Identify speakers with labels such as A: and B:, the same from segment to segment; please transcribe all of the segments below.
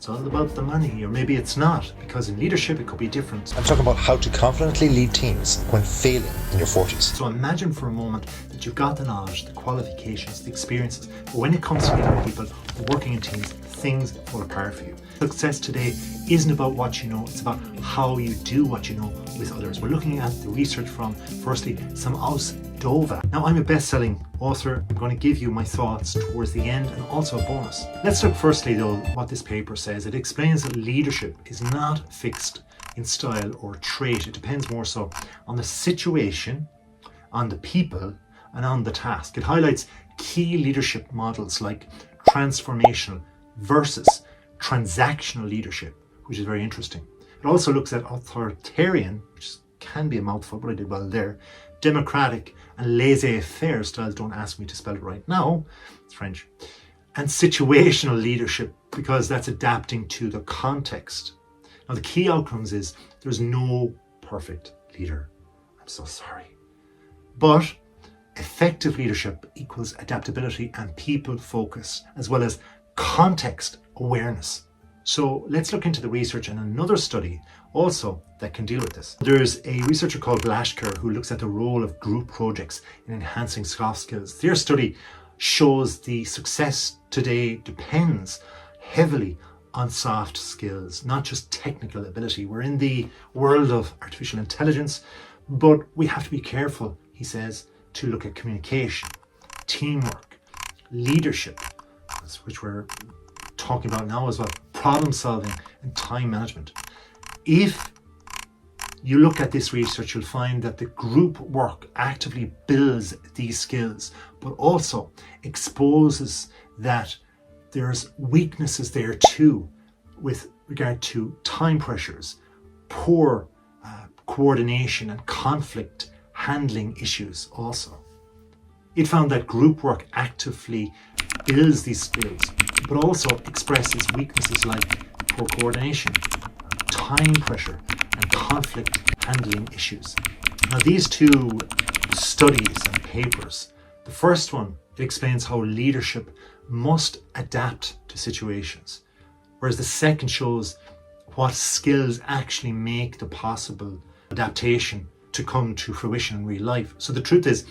A: it's all about the money, or maybe it's not, because in leadership it could be different.
B: I'm talking about how to confidently lead teams when failing in your 40s.
A: So imagine for a moment that you've got the knowledge, the qualifications, the experiences, but when it comes to leading people, working in teams, things fall apart for you. Success today isn't about what you know, it's about how you do what you know with others. We're looking at the research from, firstly, some aus Dova. Now, I'm a best-selling author. I'm going to give you my thoughts towards the end and also a bonus. Let's look firstly, though, what this paper says. It explains that leadership is not fixed in style or trait. It depends more so on the situation, on the people, and on the task. It highlights key leadership models like transformational versus transactional leadership, which is very interesting. It also looks at authoritarian, which can be a mouthful, but I did well there, democratic and laissez-faire styles. Don't ask me to spell it right now, it's French. And situational leadership, because that's adapting to the context. Now, the key outcomes is there's no perfect leader. I'm so sorry. But effective leadership equals adaptability and people focus, as well as context awareness. So let's look into the research and another study also that can deal with this. There's a researcher called Lashker who looks at the role of group projects in enhancing soft skills. Their study shows the success today depends heavily on soft skills, not just technical ability. We're in the world of artificial intelligence, but we have to be careful, he says, to look at communication, teamwork, leadership, which we're talking about now as well, problem solving and time management. If you look at this research, you'll find that the group work actively builds these skills, but also exposes that there's weaknesses there too with regard to time pressures, poor coordination and conflict handling issues also. It found that group work actively builds these skills, but also expresses weaknesses like poor coordination, time pressure, and conflict handling issues. Now, these two studies and papers, the first one, it explains how leadership must adapt to situations, whereas the second shows what skills actually make the possible adaptation to come to fruition in real life. So the truth is,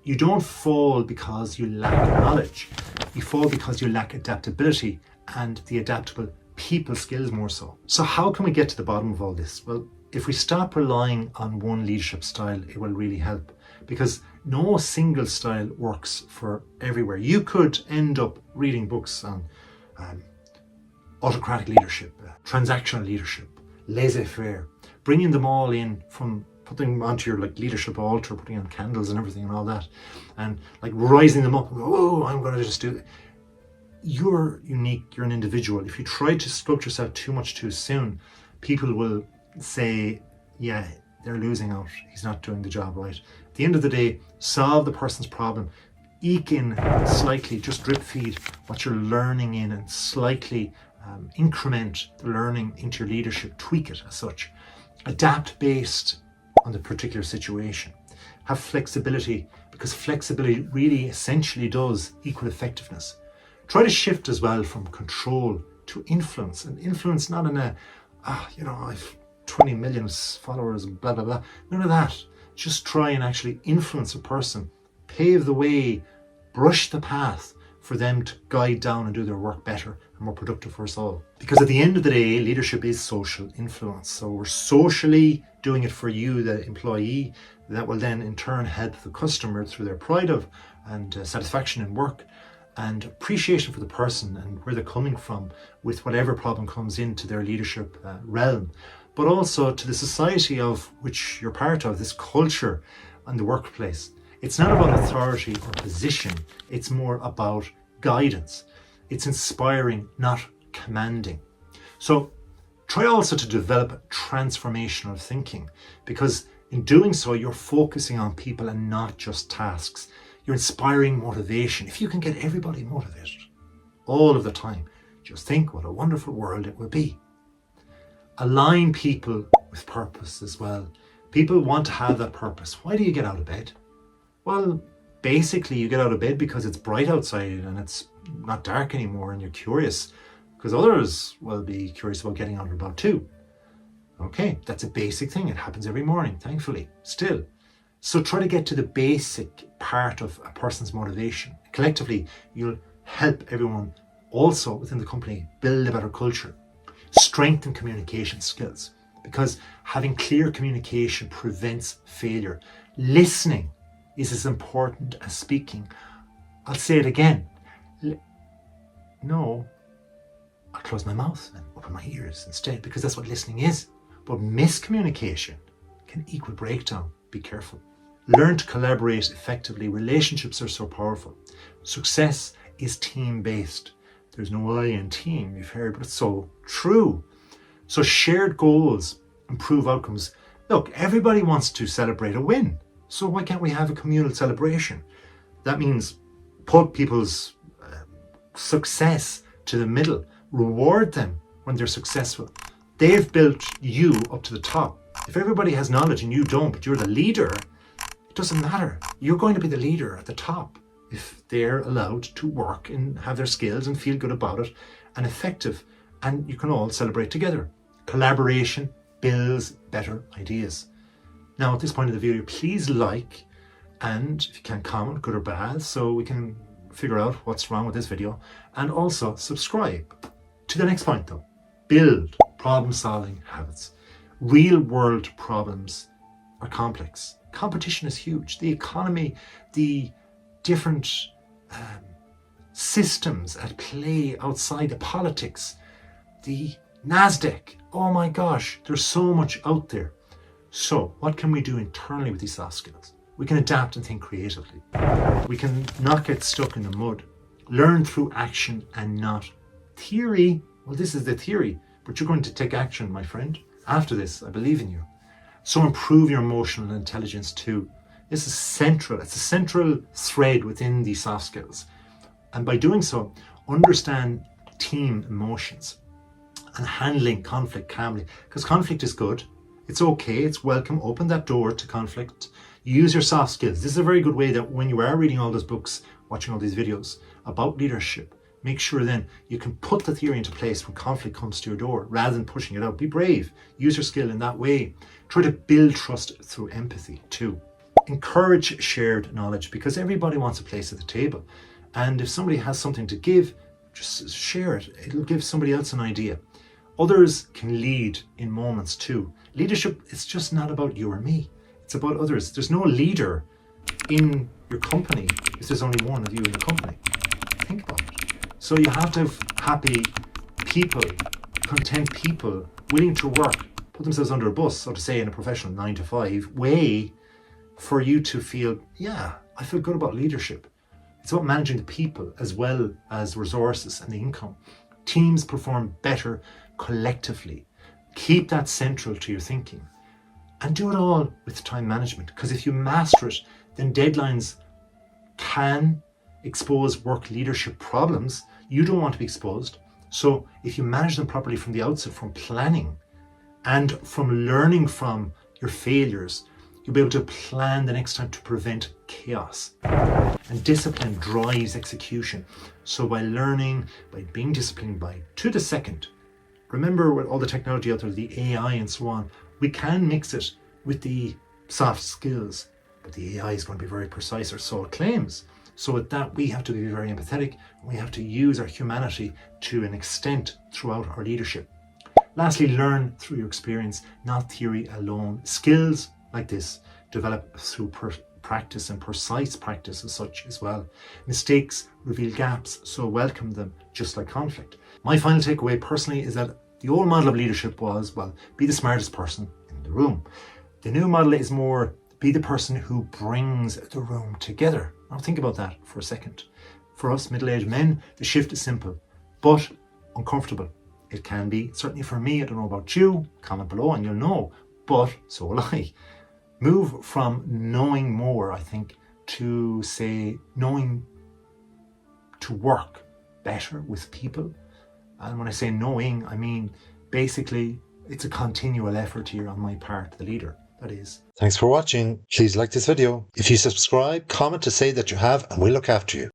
A: you don't fall because you lack knowledge. You fall because you lack adaptability and the adaptable people skills more so. So how can we get to the bottom of all this? Well, if we stop relying on one leadership style, it will really help, because no single style works for everywhere. You could end up reading books on autocratic leadership, transactional leadership, laissez-faire, bringing them all in from putting them onto your leadership altar, putting on candles and everything and all that, and rising them up and go, oh, I'm going to just do it. You're unique, you're an individual. If you try to sculpt yourself too much too soon, people will say, yeah, they're losing out, he's not doing the job right. At the end of the day, solve the person's problem, eke in slightly, just drip feed what you're learning in and slightly increment the learning into your leadership, tweak it as such. Adapt based on the particular situation. Have flexibility, because flexibility really essentially does equal effectiveness. Try to shift as well from control to influence, and influence not in a, I've 20 million followers, blah, blah, blah. None of that. Just try and actually influence a person, pave the way, brush the path for them to guide down and do their work better and more productive for us all. Because at the end of the day, leadership is social influence. So we're socially doing it for you, the employee, that will then in turn help the customer through their pride of and satisfaction in work and appreciation for the person and where they're coming from with whatever problem comes into their leadership realm, but also to the society of which you're part of, this culture and the workplace. It's not about authority or position, it's more about guidance. It's inspiring, not commanding. So try also to develop transformational thinking, because in doing so, you're focusing on people and not just tasks. You're inspiring motivation. If you can get everybody motivated all of the time, just think what a wonderful world it would be. Align people with purpose as well. People want to have that purpose. Why do you get out of bed? Well, basically you get out of bed because it's bright outside and it's not dark anymore and you're curious. because others will be curious about getting on about too. Okay, that's a basic thing. It happens every morning, thankfully, still. So try to get to the basic part of a person's motivation. Collectively, you'll help everyone also within the company build a better culture, strengthen communication skills, because having clear communication prevents failure. Listening is as important as speaking. I'll say it again. No, I'll close my mouth and open my ears instead, because that's what listening is. But miscommunication can equal breakdown. Be careful. Learn to collaborate effectively. Relationships are so powerful. Success is team-based. There's no I in team, you've heard, but it's so true. So shared goals improve outcomes. Look, everybody wants to celebrate a win. So why can't we have a communal celebration? That means put people's success to the middle. Reward them when they're successful. They've built you up to the top. If everybody has knowledge and you don't, but you're the leader, it doesn't matter. You're going to be the leader at the top if they're allowed to work and have their skills and feel good about it and effective. And you can all celebrate together. Collaboration builds better ideas. Now, at this point in the video, please like, and if you can comment, good or bad, so we can figure out what's wrong with this video. And also subscribe. To the next point though, build problem-solving habits. Real-world problems are complex. Competition is huge. The economy, the different systems at play outside the politics, the NASDAQ. Oh my gosh, there's so much out there. So what can we do internally with these soft skills? We can adapt and think creatively. We can not get stuck in the mud. Learn through action and not theory. Well, this is the theory, but you're going to take action, my friend. After this, I believe in you. So improve your emotional intelligence too. This is central. It's a central thread within these soft skills. And by doing so, understand team emotions and handling conflict calmly. Because conflict is good. It's okay. It's welcome. Open that door to conflict. Use your soft skills. This is a very good way that when you are reading all those books, watching all these videos about leadership, make sure then you can put the theory into place when conflict comes to your door rather than pushing it out. Be brave. Use your skill in that way. Try to build trust through empathy too. Encourage shared knowledge, because everybody wants a place at the table. And if somebody has something to give, just share it. It'll give somebody else an idea. Others can lead in moments too. Leadership is just not about you or me. It's about others. There's no leader in your company if there's only one of you in the company. Think about it. So you have to have happy people, content people, willing to work, put themselves under a bus, so to say, in a professional 9-to-5 way for you to feel, yeah, I feel good about leadership. It's about managing the people as well as resources and the income. Teams perform better collectively. Keep that central to your thinking. And do it all with time management, because if you master it, then deadlines can expose work leadership problems you don't want to be exposed. So if you manage them properly from the outset, from planning and from learning from your failures, you'll be able to plan the next time to prevent chaos. And discipline drives execution. So by learning, by being disciplined to the second, remember with all the technology out there, the AI and so on, we can mix it with the soft skills, but the AI is going to be very precise, or so it claims. So with that, we have to be very empathetic. We have to use our humanity to an extent throughout our leadership. Lastly, learn through your experience, not theory alone. Skills like this develop through practice, and precise practice as such as well. Mistakes reveal gaps, so welcome them just like conflict. My final takeaway personally is that the old model of leadership was, well, be the smartest person in the room. The new model is more, be the person who brings the room together. Now think about that for a second. For us middle-aged men, the shift is simple, but uncomfortable. It can be, certainly for me, I don't know about you, comment below and you'll know, but so will I. Move from knowing more, I think, to say knowing to work better with people. And when I say knowing, I mean basically it's a continual effort here on my part, the leader, that is.
B: Thanks for watching. Please like this video. If you subscribe, comment to say that you have, and we'll look after you.